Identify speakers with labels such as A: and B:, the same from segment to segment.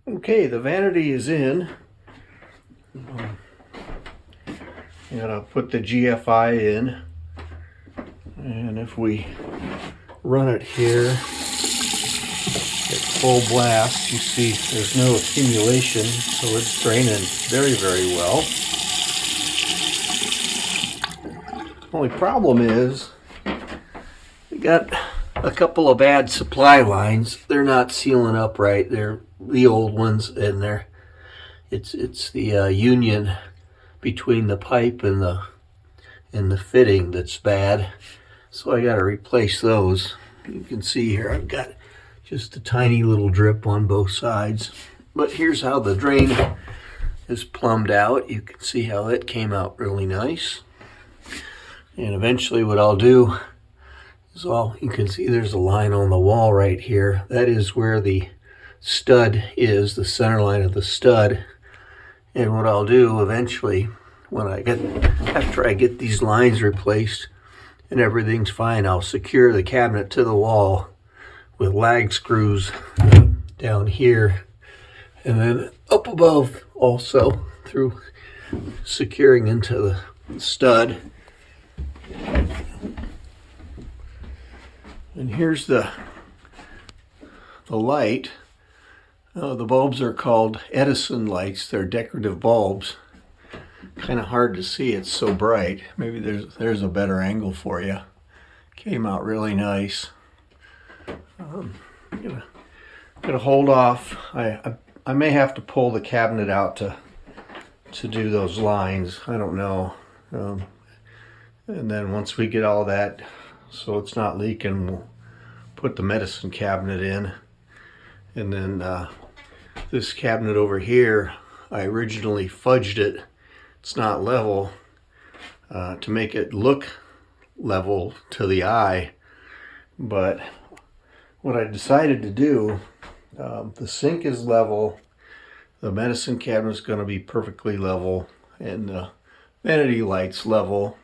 A: Okay, the vanity is in. You gotta put the GFI in, and if we run it here at full blast, you see there's no accumulation, so it's draining very, very well. Only problem is we got a couple of bad supply lines. They're not sealing up right. They're the old ones, and it's the union between the pipe and the fitting that's bad. So I got to replace those. You can see here I've got just a tiny little drip on both sides. But here's how the drain is plumbed out. You can see how it came out really nice. And eventually what I'll do is you can see there's a line on the wall right here. That is where the stud is, the center line of the stud. And what I'll do eventually, after I get these lines replaced and everything's fine, I'll secure the cabinet to the wall with lag screws down here, and then up above also through securing into the stud. And here's the light. The bulbs are called Edison lights. They're decorative bulbs. Kind of hard to see, it's so bright. Maybe there's a better angle for you. Came out really nice. I'm gonna hold off. I may have to pull the cabinet out to do those lines. I don't know. And then once we get all that so it's not leaking, we'll put the medicine cabinet in. And then this cabinet over here, I originally fudged it. It's not level to make it look level to the eye. But what I decided to do, the sink is level, the medicine cabinet is going to be perfectly level, and the vanity light's level,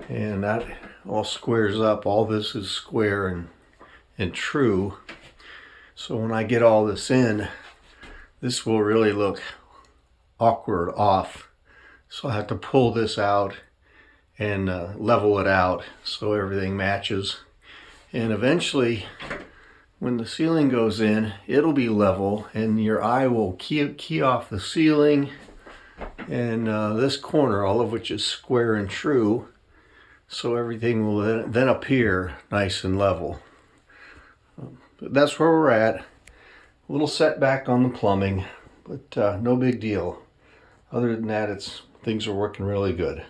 A: and that all squares up. All this is square and true. So when I get all this in, this will really look awkward off. So I have to pull this out and level it out so everything matches. And eventually, when the ceiling goes in, it'll be level, and your eye will key off the ceiling and this corner, all of which is square and true. So everything will then appear nice and level. But that's where we're at. A little setback on the plumbing, but no big deal. Other than that, things are working really good.